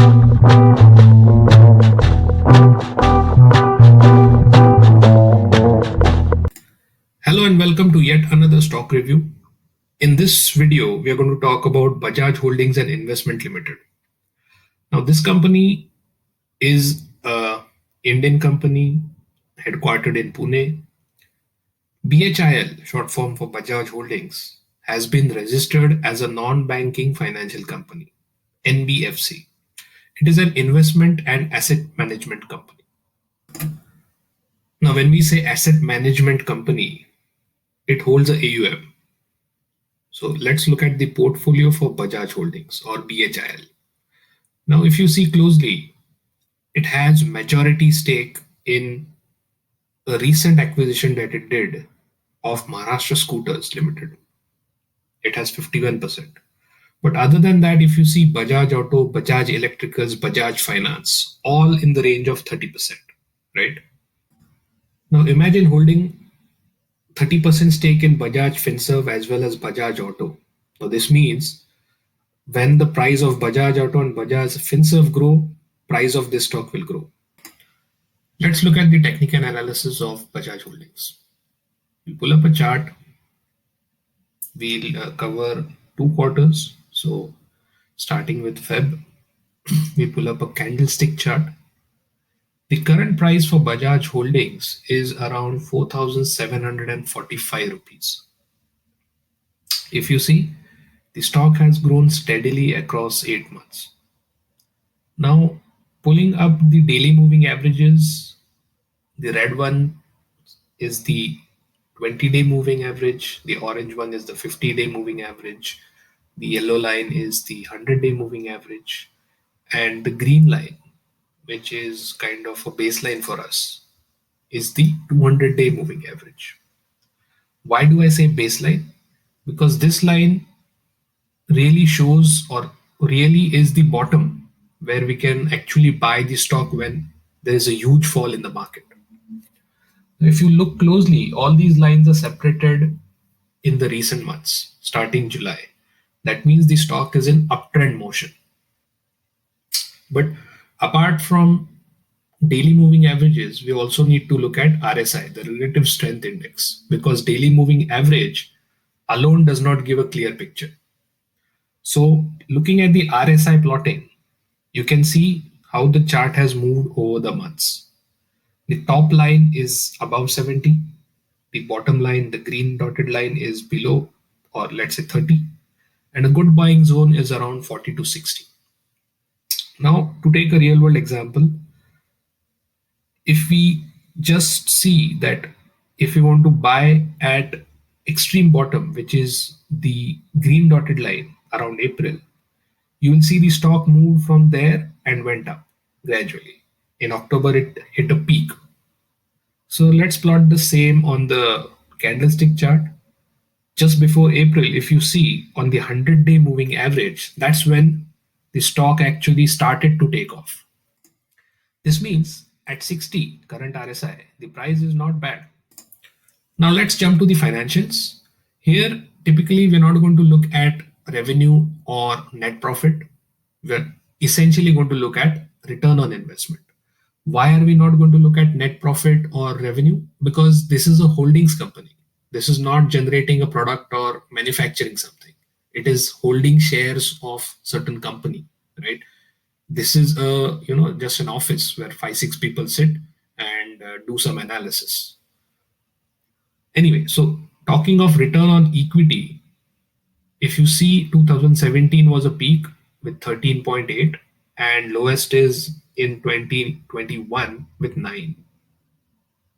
Hello and welcome to yet another stock review. In this video, we are going to talk about Bajaj Holdings and Investment Limited. Now, this company is an Indian company headquartered in Pune. BHIL, short form for Bajaj Holdings, has been registered as a non-banking financial company, NBFC. It is an investment and asset management company. Now, when we say asset management company, it holds a AUM. So let's look at the portfolio for Bajaj Holdings or BHIL. Now, if you see closely, it has majority stake in a recent acquisition that it did of Maharashtra Scooters Limited. It has 51%. But other than that, if you see Bajaj Auto, Bajaj Electricals, Bajaj Finance, all in the range of 30%, right? Now imagine holding 30% stake in Bajaj Finserv as well as Bajaj Auto. So this means when the price of Bajaj Auto and Bajaj Finserv grow, price of this stock will grow. Let's look at the technical analysis of Bajaj Holdings. We pull up a chart. We'll cover 2 quarters. So starting with Feb, we pull up a candlestick chart. The current price for Bajaj Holdings is around 4,745 rupees. If you see, the stock has grown steadily across 8 months. Now, pulling up the daily moving averages, the red one is the 20-day moving average, the orange one is the 50-day moving average, the yellow line is the 100-day moving average, and the green line, which is kind of a baseline for us, is the 200-day moving average. Why do I say baseline? Because this line really shows or really is the bottom where we can actually buy the stock when there is a huge fall in the market. If you look closely, all these lines are separated in the recent months, starting July. That means the stock is in uptrend motion. But apart from daily moving averages, we also need to look at RSI, the relative strength index, because daily moving average alone does not give a clear picture. So looking at the RSI plotting, you can see how the chart has moved over the months. The top line is above 70. The bottom line, the green dotted line, is below, or let's say 30. And a good buying zone is around 40 to 60. Now, to take a real world example, if we just see that if we want to buy at extreme bottom, which is the green dotted line around April, you will see the stock moved from there and went up gradually. In October, it hit a peak. So let's plot the same on the candlestick chart. Just before April, if you see on the 100-day moving average, that's when the stock actually started to take off. This means at 60 current RSI, the price is not bad. Now let's jump to the financials. Here, typically, we're not going to look at revenue or net profit. We're essentially going to look at return on investment. Why are we not going to look at net profit or revenue? Because this is a holdings company. This is not generating a product or manufacturing something. It is holding shares of certain company, right? This is just an office where 5-6 people sit and do some analysis. Anyway, so talking of return on equity, if you see 2017 was a peak with 13.8 and lowest is in 2021 with 9.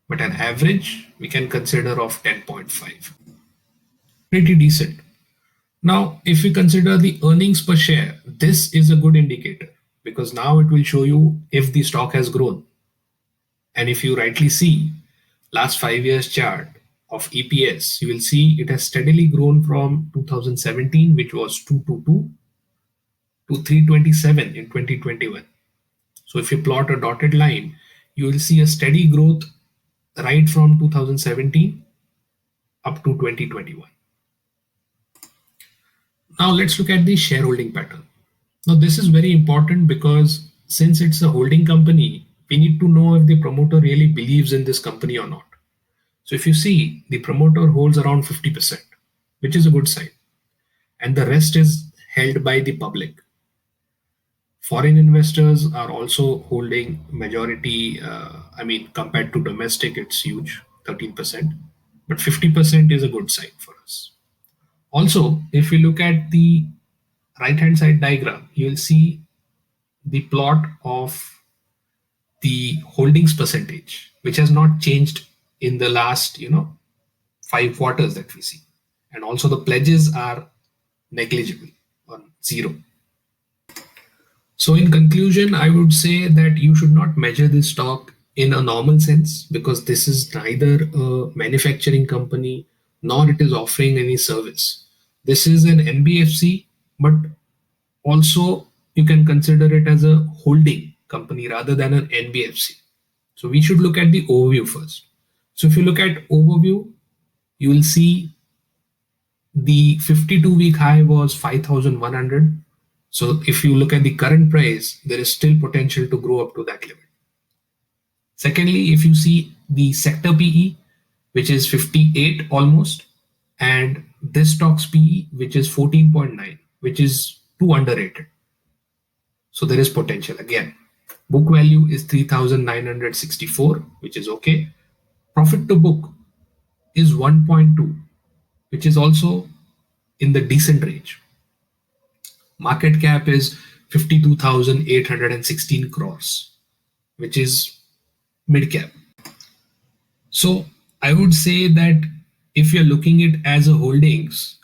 But an average we can consider of 10.5. Pretty decent. Now, if we consider the earnings per share, this is a good indicator because now it will show you if the stock has grown. And if you rightly see last 5 years chart of EPS, you will see it has steadily grown from 2017, which was 222, to 327 in 2021. So if you plot a dotted line, you will see a steady growth right from 2017 up to 2021. Now let's look at the shareholding pattern. Now, this is very important because since it's a holding company, we need to know if the promoter really believes in this company or not. So, if you see, the promoter holds around 50%, which is a good sign, and the rest is held by the public. Foreign investors are also holding majority. I mean, compared to domestic, it's huge, 13%, but 50% is a good sign for us. Also, if you look at the right hand side diagram, you'll see the plot of the holdings percentage, which has not changed in the last 5 quarters that we see, and also the pledges are negligible or zero. So, in conclusion, I would say that you should not measure this stock in a normal sense because this is neither a manufacturing company nor it is offering any service. This is an NBFC, but also you can consider it as a holding company rather than an NBFC. So, we should look at the overview first. So, if you look at overview, you will see the 52-week high was 5,100. So if you look at the current price, there is still potential to grow up to that limit. Secondly, if you see the sector PE, which is 58 almost, and this stock's PE, which is 14.9, which is too underrated. So there is potential again. Book value is 3,964, which is okay. Profit to book is 1.2, which is also in the decent range. Market cap is 52,816 crores, which is mid cap. So I would say that if you're looking at it as a holdings,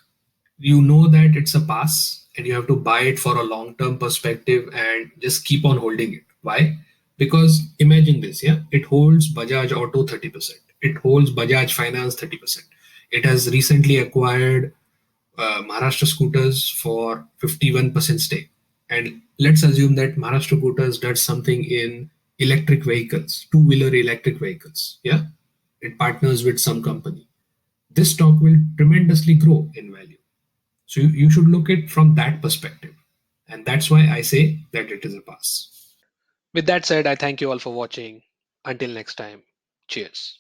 you know that it's a pass and you have to buy it for a long term perspective and just keep on holding it. Why? Because imagine this, yeah, it holds Bajaj Auto 30%, it holds Bajaj Finance 30%. It has recently acquired Maharashtra Scooters for 51% stake. And let's assume that Maharashtra Scooters does something in electric vehicles, two-wheeler electric vehicles. Yeah, it partners with some company. This stock will tremendously grow in value. So you should look at it from that perspective. And that's why I say that it is a pass. With that said, I thank you all for watching. Until next time, cheers.